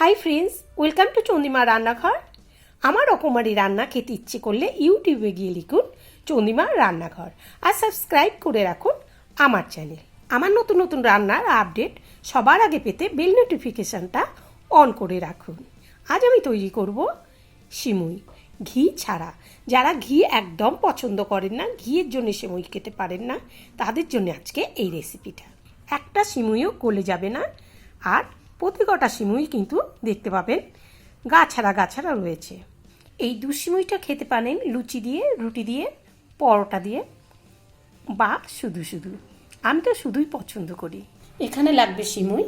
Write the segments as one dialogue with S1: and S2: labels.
S1: Hi friends, welcome to Chandrima রান্নাঘর। আমার রকমারি রান্না খেতে ইচ্ছে করলে ইউটিউবে গিয়ে লিখুন চন্দ্রিমা রান্নাঘর আর সাবস্ক্রাইব করে রাখুন আমার চ্যানেল। আমার নতুন নতুন রান্নার আপডেট সবার আগে পেতে বেল নোটিফিকেশানটা অন করে রাখুন। আজ আমি তৈরি করব সিমুই ঘি ছাড়া। যারা ঘি একদম পছন্দ করেন না, ঘিয়ের জন্য সিমুই খেতে পারেন না, তাদের জন্য আজকে এই রেসিপিটা। একটা সিমুইও গলে যাবে না, আর প্রতি কটা সিমুই কিন্তু দেখতে পাবেন গা ছাড়া রয়েছে। এই দুধ সিমুইটা খেতে পারেন লুচি দিয়ে, রুটি দিয়ে, পরোটা দিয়ে বা শুধু শুধু। আমি তো শুধুই পছন্দ করি। এখানে লাগবে সিমুই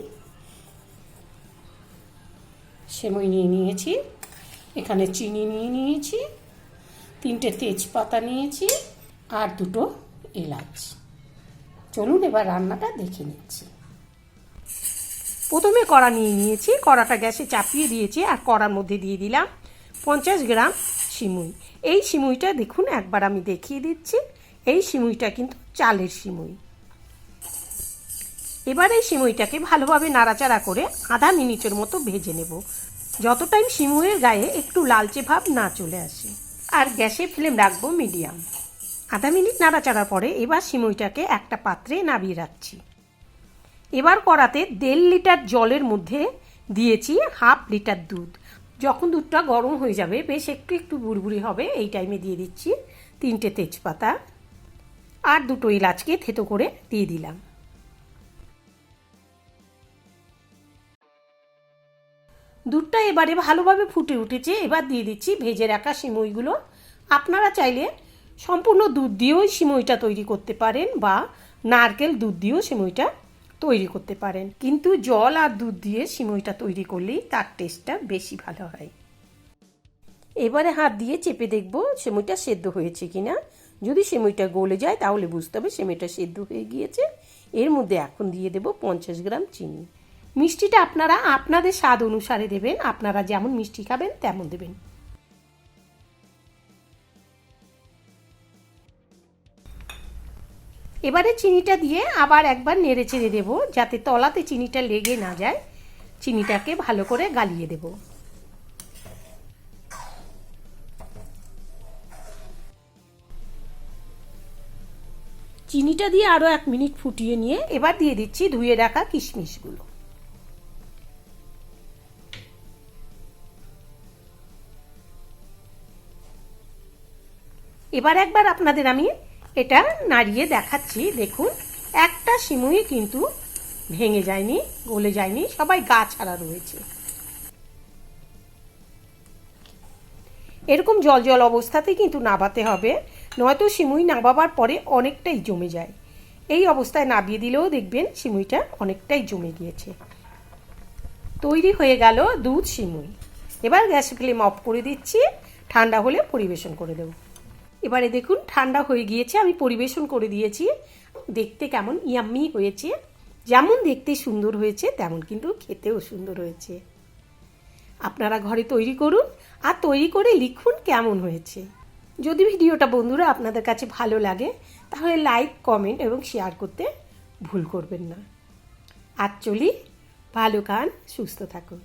S1: নিয়ে নিয়েছি, এখানে চিনি নিয়ে নিয়েছি, 3টে তেজপাতা নিয়েছি আর 2টো এলাচ। চলুন এবার রান্নাটা দেখে নিচ্ছি। প্রথমে কড়া নিয়ে নিয়েছি, কড়াটা গ্যাসে চাপিয়ে দিয়েছি আর কড়ার মধ্যে দিয়ে দিলাম 50 গ্রাম সিমুই। এই সিমুইটা দেখুন, একবার আমি দেখিয়ে দিচ্ছি। এই সিমুইটা কিন্তু চালের সিমুই। এবার এই সিমুইটাকে ভালোভাবে নাড়াচাড়া করে আধা মিনিটের মতো ভেজে নেব, যত টাইম সিমুইয়ের গায়ে একটু লালচে ভাব না চলে আসে। আর গ্যাসের ফ্লেম রাখবো মিডিয়াম। আধা মিনিট নাড়াচাড়ার পরে এবার সিমুইটাকে একটা পাত্রে নামিয়ে রাখছি। এবার কড়াতে 1.5 লিটার জলের মধ্যে দিয়েছি হাফ লিটার দুধ। যখন দুধটা গরম হয়ে যাবে, বেশ একটু বুড়বুড়ি হবে, এই টাইমে দিয়ে দিচ্ছি 3টে তেজপাতা আর 2টো এলাচকে থেতো করে দিয়ে দিলাম। দুধটা এবারে ভালোভাবে ফুটে উঠেছে। এবার দিয়ে দিচ্ছি ভেজে রাখা সিমুইগুলো। আপনারা চাইলে সম্পূর্ণ দুধ দিয়েও সিমুইটা তৈরি করতে পারেন বা নারকেল দুধ দিয়েও সিমুইটা তৈরি করতে পারেন, কিন্তু জল আর দুধ দিয়ে সিমুইটা তৈরি করলেই তার টেস্টটা বেশি ভালো হয়। এবারে হাত দিয়ে চেপে দেখব সিমুইটা সেদ্ধ হয়েছে কিনা। যদি সিমুইটা গলে যায় তাহলে বুঝতে হবে সিমুইটা সেদ্ধ হয়ে গিয়েছে। এর মধ্যে এখন দিয়ে দেব 50 গ্রাম চিনি। মিষ্টিটা আপনারা আপনাদের স্বাদ অনুসারে দেবেন, আপনারা যেমন মিষ্টি খাবেন তেমন দেবেন। এবারে চিনিটা দিয়ে আবার একবার নেড়ে চেড়ে দেবো, যাতে তলাতে চিনিটা লেগে না যায়। চিনিটাকে ভালো করে গালিয়ে দেব। চিনিটা দিয়ে আরও 1 মিনিট ফুটিয়ে নিয়ে এবার দিয়ে দিচ্ছি ধুয়ে রাখা কিশমিশগুলো। এবার একবার আপনাদের আমি এটা নাড়িয়ে দেখাচ্ছি। দেখুন, একটা সিমুই কিন্তু ভেঙে যায়নি, গলে যায়নি, সবাই গা ছাড়া রয়েছে। এরকম জল জল অবস্থাতে কিন্তু নাবাতে হবে, নয়তো সিমুই নাবাবার পরে অনেকটাই জমে যায়। এই অবস্থায় নাবিয়ে দিলেও দেখবেন সিমুইটা অনেকটাই জমে গিয়েছে। তৈরি হয়ে গেল দুধ সিমুই। এবার গ্যাস ফ্লেম অফ করে দিচ্ছি, ঠান্ডা হলে পরিবেশন করে দেব। এবারে দেখুন ঠান্ডা হয়ে গিয়েছে, আমি পরিবেশন করে দিয়েছি। দেখতে কেমন ইয়াম্মি হয়েছে। যেমন দেখতে সুন্দর হয়েছে তেমন কিন্তু খেতেও সুন্দর হয়েছে। আপনারা ঘরে তৈরি করুন আর তৈরি করে লিখুন কেমন হয়েছে। যদি ভিডিওটা বন্ধুরা আপনাদের কাছে ভালো লাগে তাহলে লাইক, কমেন্ট এবং শেয়ার করতে ভুল করবেন না। আর চলি, ভালো খান, সুস্থ থাকুন।